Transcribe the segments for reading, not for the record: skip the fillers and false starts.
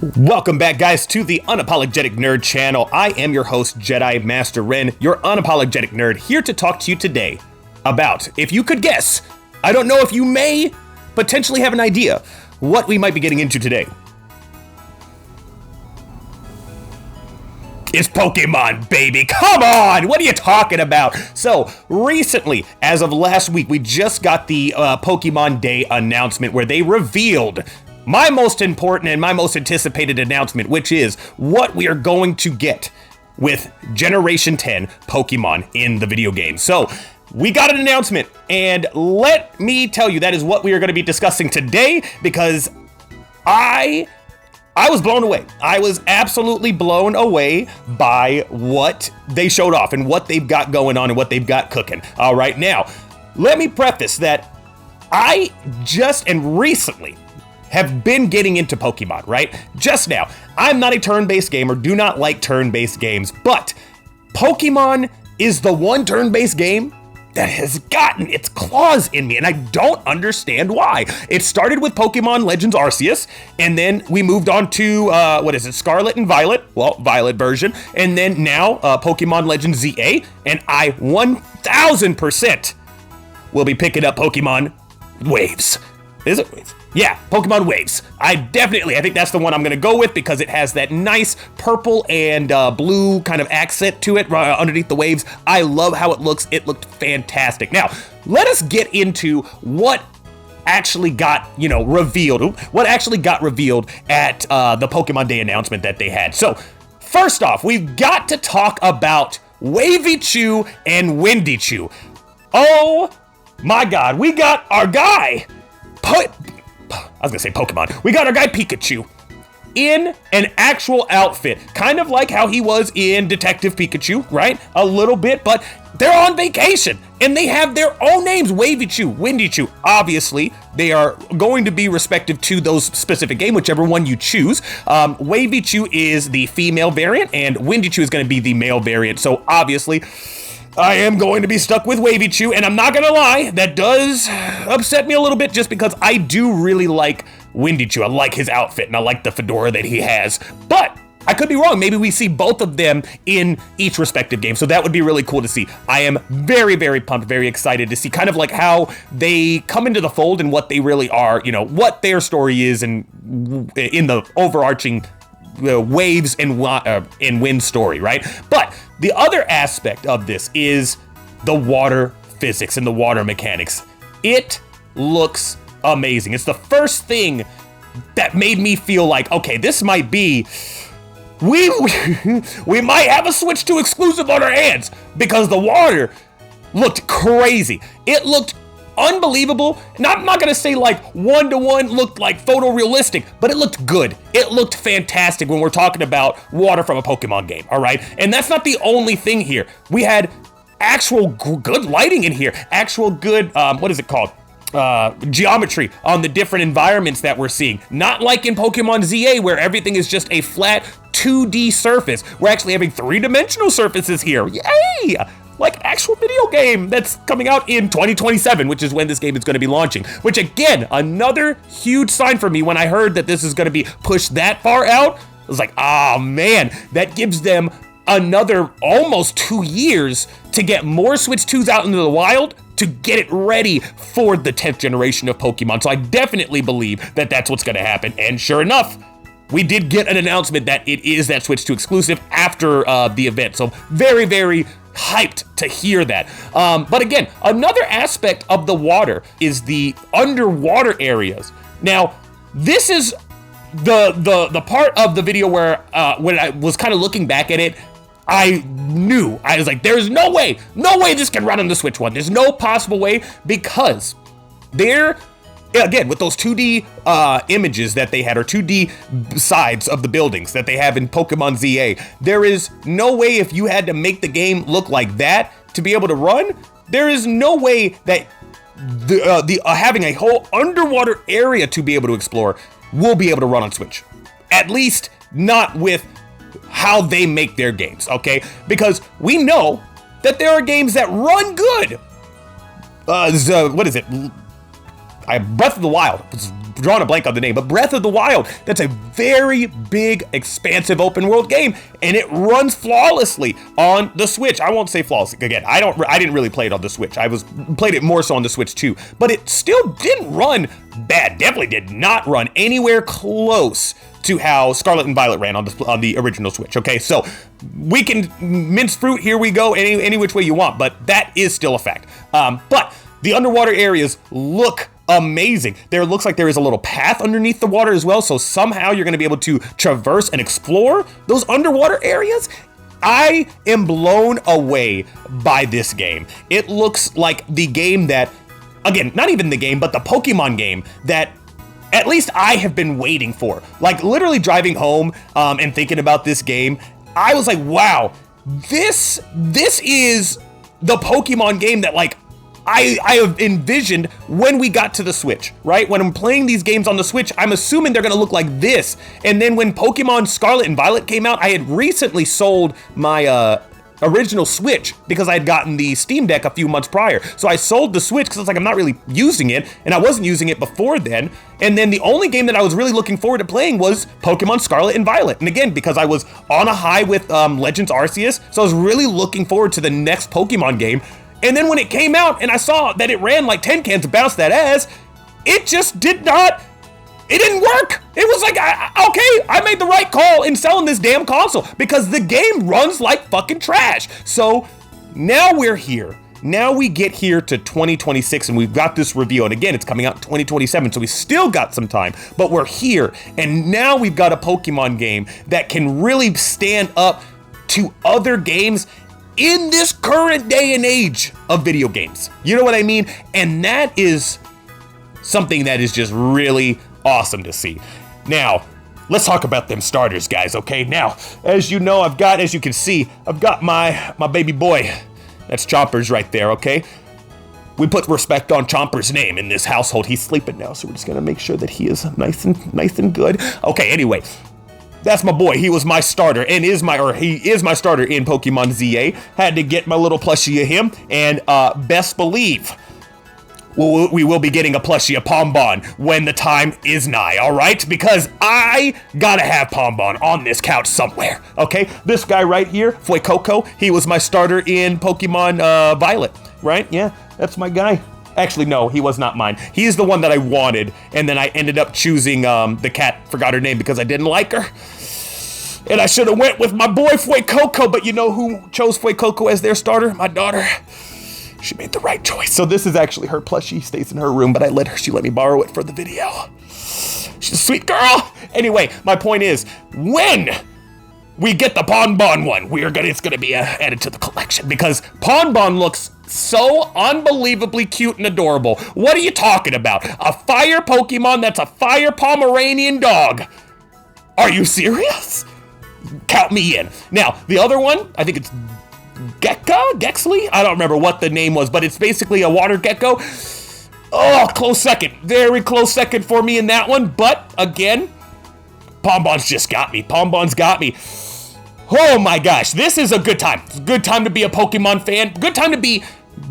Welcome back, guys, to the Unapologetic Nerd channel. I am your host, Jedi Master Ren, your unapologetic nerd, here to talk to you today about, if you could guess, I don't know if you may potentially have an idea what we might be getting into today. It's Pokemon, baby. Come on! What are you talking about? So, recently, as of last week, we just got the Pokemon Day announcement where they revealed my most important and my most anticipated announcement, which is what we are going to get with Generation 10 Pokemon in the video game. So, we got an announcement, and let me tell you, that is what we are going to be discussing today, because I was blown away. I was absolutely blown away by what they showed off and what they've got going on and what they've got cooking. All right, now, let me preface that I just and recently have been getting into Pokemon, right? Just now. I'm not a turn-based gamer, do not like turn-based games, but Pokemon is the one turn-based game that has gotten its claws in me, and I don't understand why. It started with Pokemon Legends Arceus, and then we moved on to, Scarlet and Violet? Well, Violet version, and then now Pokemon Legends ZA, and I 1000% will be picking up Pokemon Waves. Is it Waves? Yeah, Pokemon Waves. I think that's the one I'm going to go with because it has that nice purple and blue kind of accent to it underneath the waves. I love how it looks. It looked fantastic. Now, let us get into what actually got, revealed. What actually got revealed at the Pokemon Day announcement that they had. So, first off, we've got to talk about Wavy Chew and Windy Chew. Oh my God, we got our guy. I was gonna say Pokemon. We got our guy Pikachu in an actual outfit, kind of like how he was in Detective Pikachu, right? A little bit, but they're on vacation and they have their own names, Wavy Chew, Windy Chew. Obviously, they are going to be respective to those specific game, whichever one you choose. Wavy Chew is the female variant and Windy Chew is gonna be the male variant. So obviously, I am going to be stuck with Wavy Chew, and I'm not gonna lie, that does upset me a little bit just because I do really like Windy Chew. I like his outfit, and I like the fedora that he has, but I could be wrong. Maybe we see both of them in each respective game, so that would be really cool to see. I am very, very pumped, very excited to see kind of like how they come into the fold and what they really are, what their story is and in the overarching Waves and Wind story, right? But the other aspect of this is the water physics and the water mechanics. It looks amazing. It's the first thing that made me feel like, okay, this might be, we might have a Switch 2 exclusive on our hands because the water looked crazy. It looked unbelievable. And I'm not gonna say like one-to-one looked like photorealistic, but it looked good. It looked fantastic when we're talking about water from a Pokemon game, all right? And that's not the only thing here. We had actual good lighting in here, actual good, geometry on the different environments that we're seeing. Not like in Pokemon ZA where everything is just a flat 2D surface. We're actually having three-dimensional surfaces here. Yay! Like actual video game that's coming out in 2027, which is when this game is going to be launching. Which again, another huge sign for me when I heard that this is going to be pushed that far out. I was like, oh man, that gives them another almost 2 years to get more Switch 2s out into the wild to get it ready for the 10th generation of Pokemon. So I definitely believe that that's what's going to happen. And sure enough, we did get an announcement that it is that Switch 2 exclusive after the event. So very, very hyped to hear that. But again, another aspect of the water is the underwater areas. Now, this is the part of the video where when I was kind of looking back at it, I was like, there's no way this can run on the Switch 1. There's no possible way because again, with those 2D images that they had, or 2D sides of the buildings that they have in Pokemon ZA, there is no way if you had to make the game look like that to be able to run, there is no way that having a whole underwater area to be able to explore will be able to run on Switch. At least not with how they make their games, okay? Because we know that there are games that run good. Breath of the Wild was drawing a blank on the name, but Breath of the Wild. That's a very big, expansive open world game, and it runs flawlessly on the Switch. I won't say flawlessly. Again, I didn't really play it on the Switch. Played it more so on the Switch too, but it still didn't run bad. Definitely did not run anywhere close to how Scarlet and Violet ran on the original Switch. Okay, so we can mince fruit. Here we go, any which way you want, but that is still a fact. But the underwater areas look amazing. There looks like there is a little path underneath the water as well, so somehow you're going to be able to traverse and explore those underwater areas. I am blown away by this game. It looks like the game that, again, not even the game, but the Pokemon game that at least I have been waiting for. Like, literally driving home and thinking about this game, I was like, wow, this is the Pokemon game that, like, I have envisioned when we got to the Switch, right? When I'm playing these games on the Switch, I'm assuming they're gonna look like this. And then when Pokemon Scarlet and Violet came out, I had recently sold my original Switch because I had gotten the Steam Deck a few months prior. So I sold the Switch because I was like, I'm not really using it, and I wasn't using it before then. And then the only game that I was really looking forward to playing was Pokemon Scarlet and Violet. And again, because I was on a high with Legends Arceus, so I was really looking forward to the next Pokemon game. And then when it came out and I saw that it ran like 10 cans to bounce that ass, it just didn't work. It was like, okay, I made the right call in selling this damn console because the game runs like fucking trash. So now we're here. Now we get here to 2026 and we've got this review. And again, it's coming out in 2027, so we still got some time, but we're here. And now we've got a Pokemon game that can really stand up to other games in this current day and age of video games. You know what I mean? And that is something that is just really awesome to see. Now, let's talk about them starters, guys, okay? Now, as you know, as you can see, I've got my baby boy. That's Chompers right there, okay? We put respect on Chomper's name in this household. He's sleeping now, so we're just gonna make sure that he is nice and good. Okay, anyway. That's my boy. He was my starter and he is my starter in Pokemon ZA. Had to get my little plushie of him, and best believe we will be getting a plushie of Pombon when the time is nigh, all right? Because I gotta have Pombon on this couch somewhere, okay? This guy right here, Fuecoco, he was my starter in Pokemon Violet, right? Yeah, that's my guy. Actually, no, he was not mine. He's the one that I wanted, and then I ended up choosing the cat, forgot her name because I didn't like her. And I should have went with my boy Fuecoco, but you know who chose Fuecoco as their starter? My daughter. She made the right choice. So this is actually her plushie, stays in her room, but she let me borrow it for the video. She's a sweet girl. Anyway, my point is, when we get the Pombon one, it's gonna be added to the collection because Pombon looks so unbelievably cute and adorable. What are you talking about? A fire Pokemon that's a fire Pomeranian dog. Are you serious? Count me in. Now, the other one, I think it's Gexley? I don't remember what the name was, but it's basically a water gecko. Oh, close second. Very close second for me in that one. But again, Pombon's just got me. Pombon's got me. Oh my gosh, this is a good time. It's a good time to be a Pokemon fan. Good time to be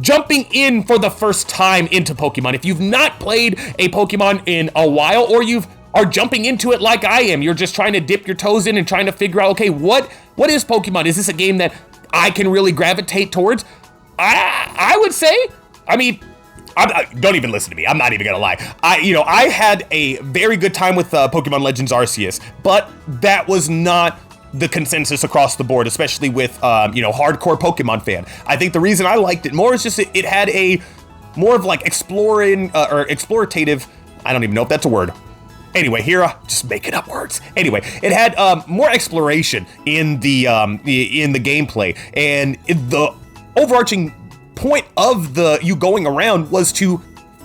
jumping in for the first time into Pokemon. If you've not played a Pokemon in a while, or you are jumping into it like I am, you're just trying to dip your toes in and trying to figure out, okay, what is Pokemon? Is this a game that I can really gravitate towards? I would say, I mean, don't even listen to me. I'm not even gonna lie. I had a very good time with Pokemon Legends Arceus, but that was not the consensus across the board, especially with hardcore Pokemon fan. I think the reason I liked it more is just it had a more of like explorative. I don't even know if that's a word. Anyway, here, just making up words. Anyway, it had more exploration in the gameplay, and the overarching point of you going around was to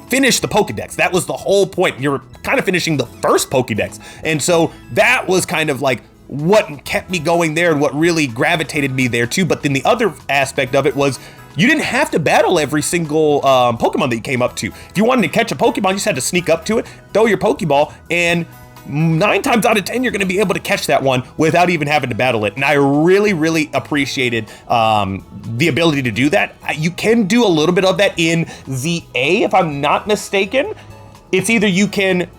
finish the Pokedex. That was the whole point. You're kind of finishing the first Pokedex, and so that was kind of like what kept me going there and what really gravitated me there too. But then the other aspect of it was you didn't have to battle every single Pokemon that you came up to. If you wanted to catch a Pokemon, you just had to sneak up to it, throw your Pokeball, and 9 times out of 10, you're going to be able to catch that one without even having to battle it. And I really, really appreciated the ability to do that. You can do a little bit of that in ZA, if I'm not mistaken. It's either you can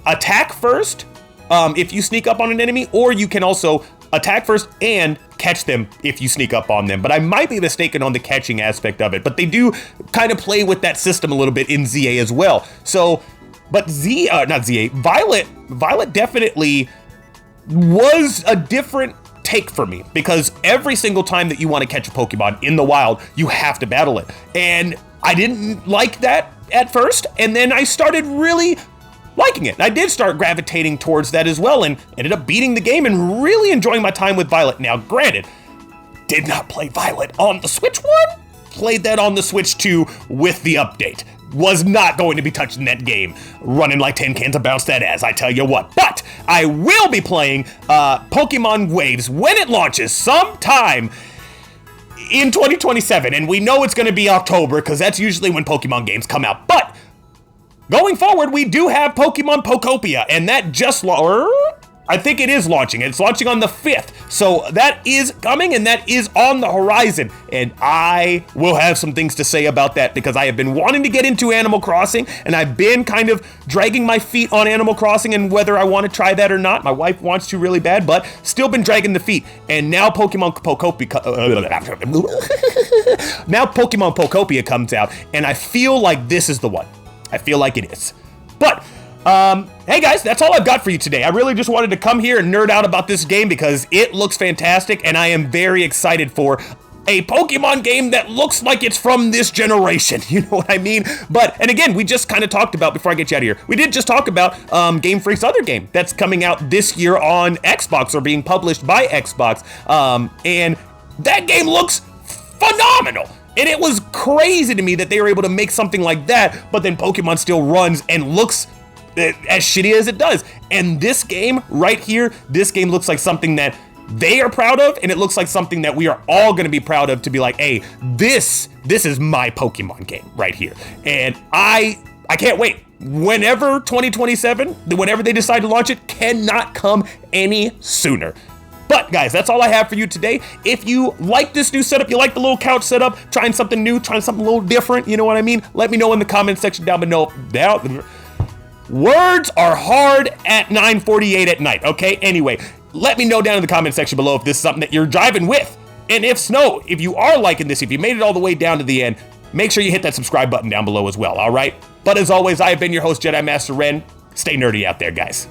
attack first if you sneak up on an enemy, or you can also attack first and catch them if you sneak up on them. But I might be mistaken on the catching aspect of it. But they do kind of play with that system a little bit in ZA as well. So, but Violet definitely was a different take for me, because every single time that you want to catch a Pokemon in the wild, you have to battle it. And I didn't like that at first, and then I started really liking it. I did start gravitating towards that as well, and ended up beating the game and really enjoying my time with Violet. Now, granted, did not play Violet on the Switch 1, played that on the Switch 2 with the update. Was not going to be touching that game, running like 10 cans of bounce that ass, I tell you what. But I will be playing Pokemon Waves when it launches sometime in 2027, and we know it's going to be October because that's usually when Pokemon games come out. But going forward, we do have Pokemon Pokopia, and that just I think it is launching. It's launching on the 5th. So that is coming, and that is on the horizon. And I will have some things to say about that, because I have been wanting to get into Animal Crossing, and I've been kind of dragging my feet on Animal Crossing and whether I want to try that or not. My wife wants to really bad, but still been dragging the feet. And now Pokemon Pokopia comes out, and I feel like this is the one. I feel like it is. But hey guys, that's all I've got for you today. I really just wanted to come here and nerd out about this game because it looks fantastic, and I am very excited for a Pokemon game that looks like it's from this generation. You know what I mean? But, and again, we just kind of talked about, before I get you out of here, we did just talk about Game Freak's other game that's coming out this year on Xbox, or being published by Xbox, and that game looks phenomenal. And it was crazy to me that they were able to make something like that, but then Pokemon still runs and looks as shitty as it does. And this game right here, this game looks like something that they are proud of, and it looks like something that we are all going to be proud of, to be like, hey, this is my Pokemon game right here. And I can't wait. Whenever 2027, whenever they decide to launch it, cannot come any sooner. But guys, that's all I have for you today. If you like this new setup, you like the little couch setup, trying something new, trying something a little different, you know what I mean? Let me know in the comment section down below. Words are hard at 9:48 at night, okay? Anyway, let me know down in the comment section below if this is something that you're driving with. And if so, if you are liking this, if you made it all the way down to the end, make sure you hit that subscribe button down below as well, all right? But as always, I have been your host, Jedi Master Ren. Stay nerdy out there, guys.